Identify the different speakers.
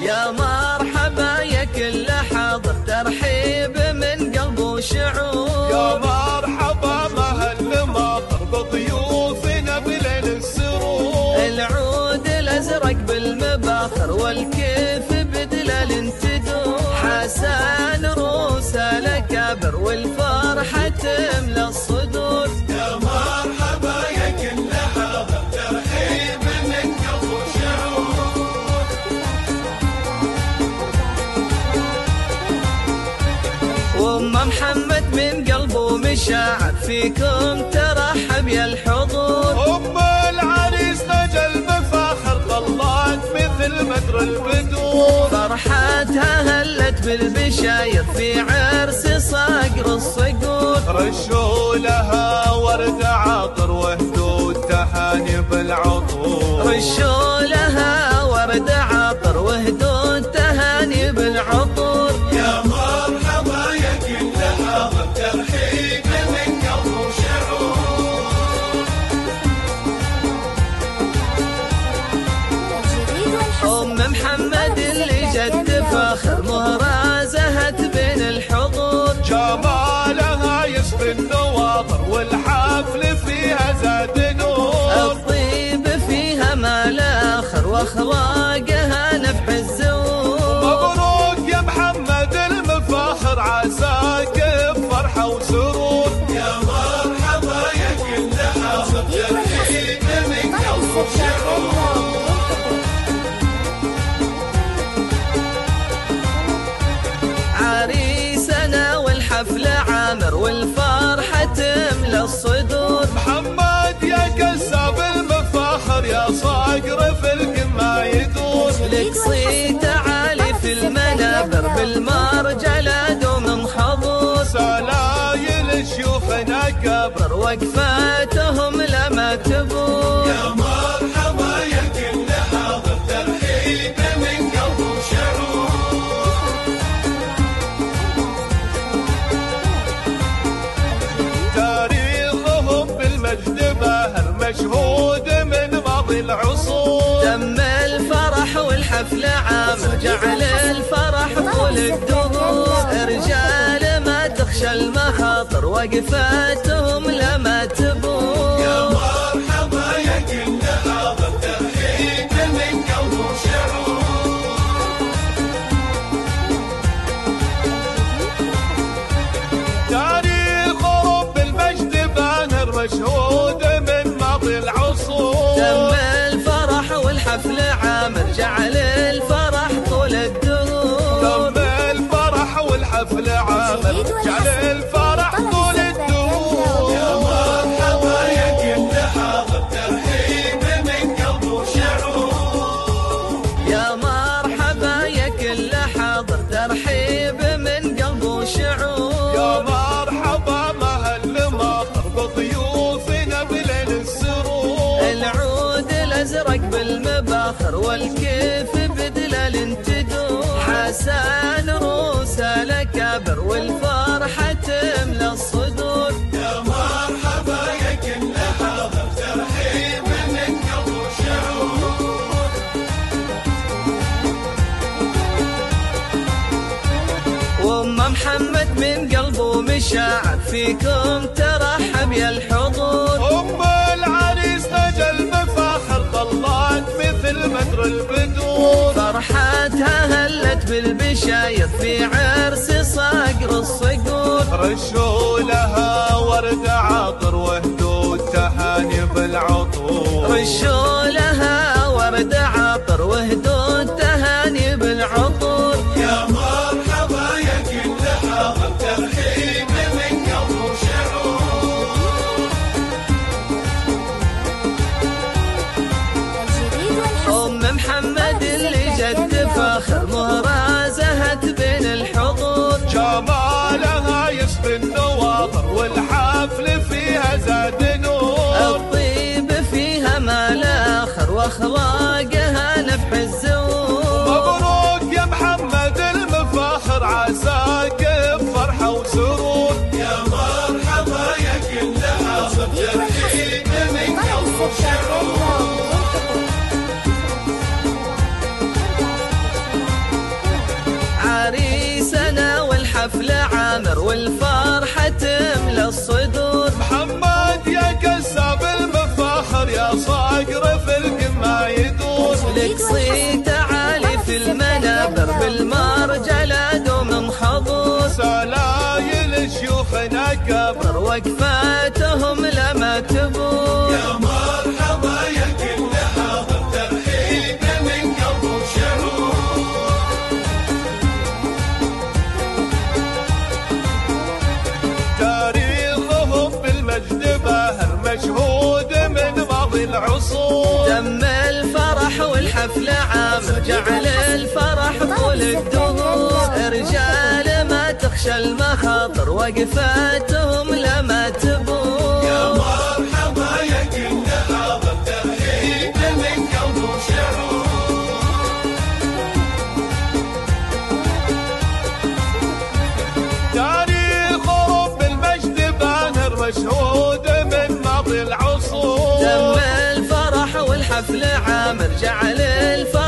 Speaker 1: يا مرحبا يا كل حاضر، ترحيب من قلب وشعور.
Speaker 2: يا مرحبا مهل ماطر بضيوفنا بليل السرور.
Speaker 1: العود الازرق بالمباخر والكيف بدلال تدور. حسن روس الاكابر والفرحه تملى الصدور.
Speaker 2: يا مرحبا يا كل حاضر، ترحيب من قلب وشعور.
Speaker 1: وام محمد من قلبه مشاعر، فيكم ترحب يا الحضور.
Speaker 2: ام العريس نجا المفاخر، طلعت مثل مدر البدور.
Speaker 1: فرحتها هلت بالبشاير، في عرس صقر الصقور.
Speaker 2: رشوا لها ورد عطر وهدوا التهاني بالعطور.
Speaker 1: رشوا لها ورد عطر وهدوا التهاني بالعطور.
Speaker 2: يا مرحبا يا كل حاضر، ترحيب من قلب وشعور.
Speaker 1: ام محمد اللي جد فخر، مهرة زهت بين الحضور.
Speaker 2: جمالها يسري النواظر، والحفل فيها زاد نور.
Speaker 1: الطيب فيها ما لا اخر، واخلاقها نفح الزور.
Speaker 2: مبروك يا محمد المفاخر، عساك بفرحة وسرور. يا مرحبا يا كل حاضر، ترحيب من قلب وشعور.
Speaker 1: عريسنا والحفل عامر، والفرحة تملى الصدور.
Speaker 2: محمد يا كساب المفاخر، يا صقر في القمة يدور.
Speaker 1: لك صيت عالي في المنابر، بالمرجلة دوم خضور.
Speaker 2: سلايل شيوخنا كبر،
Speaker 1: وقفاتهم لما تبور.
Speaker 2: يا مرحبا يا كل حاضر، ترحيب من قلب وشعور. تاريخهم بالمجد باهر، مشهود من ماضي العصور.
Speaker 1: تم الفرح والحفل عامر، جعل الفرح طول الدهور. رجال ما تخشى المخاطر، وقفاتهم لما تبور.
Speaker 2: يا مرحبا يا كل حاضر، ترحيب من قلب وشعور. تاريخ رب المجد بانر، مشهود من ماضي العصور.
Speaker 1: تم الفرح والحفل عامر، جعل الفرح طول الدهور.
Speaker 2: تم الفرح والحفل عامر، جعل الفرح طول الدهور. يا مرحبا يا كل حاضر، ترحيب من قلب وشعور.
Speaker 1: يا مرحبا يا كل حاضر، ترحيب من قلب وشعور.
Speaker 2: يا مرحبا مهل ماطر بضيوفنا بليل السرور.
Speaker 1: العود الازرق بالمباخر والكيف بدلال تدور. حسن روس الاكابر والفرحه تملى الصدور.
Speaker 2: يا مرحبا يا كل حاضر، ترحيب من قلب وشعور.
Speaker 1: وام محمد من قلبه مشاعر، فيكم ترحب يا الحضور.
Speaker 2: ام العريس نجا المفاخر، طلعت مثل مدر البدور.
Speaker 1: فرحتها هلت بالبشاير، في عرس صقر الصقور.
Speaker 2: رشوا لها ورد عطر وهدوا التهاني بالعطور.
Speaker 1: رشوا لها ورد عطر وهدوا التهاني بالعطور.
Speaker 2: يا مرحبا يا كل حاضر، ترحيب من قلب وشعور.
Speaker 1: ام محمد اللي جد فخر، مهرة زهت بين الحضور.
Speaker 2: جمالها يسري النواظر، والحفل فيها زاد نور.
Speaker 1: الطيب فيها ما لا اخر، واخلاقها نفح الزور.
Speaker 2: مبروك يا محمد المفاخر، عساك بفرحة وسرور. يا مرحبا يا كل حاضر، ترحيب من قلب وشعور.
Speaker 1: الصدور.
Speaker 2: محمد يا كساب المفاخر يا صقر في القمة يدور.
Speaker 1: لك صيت عالي في المنابر بالمرجلة دوم حضور.
Speaker 2: سلايل شيوخنا كبر
Speaker 1: وقفاتهم لما تبور.
Speaker 2: يا مرحبا يا كل حاضر ترحيب من قلب وشعور. تاريخهم بالمجد باهر مشهود من ماضي العصور.
Speaker 1: تم الفرح والحفل عامر جعل الفرح طول الدهور. رجال ما تخشى المخاطر وقفاتهم لما تبور.
Speaker 2: يا مرحبا يا كل حاضر ترحيب من قلب وشعور. تاريخهم بالمجد باهر مشهود من ماضي العصور.
Speaker 1: تم الفرح والحفل عامر جعل الفرح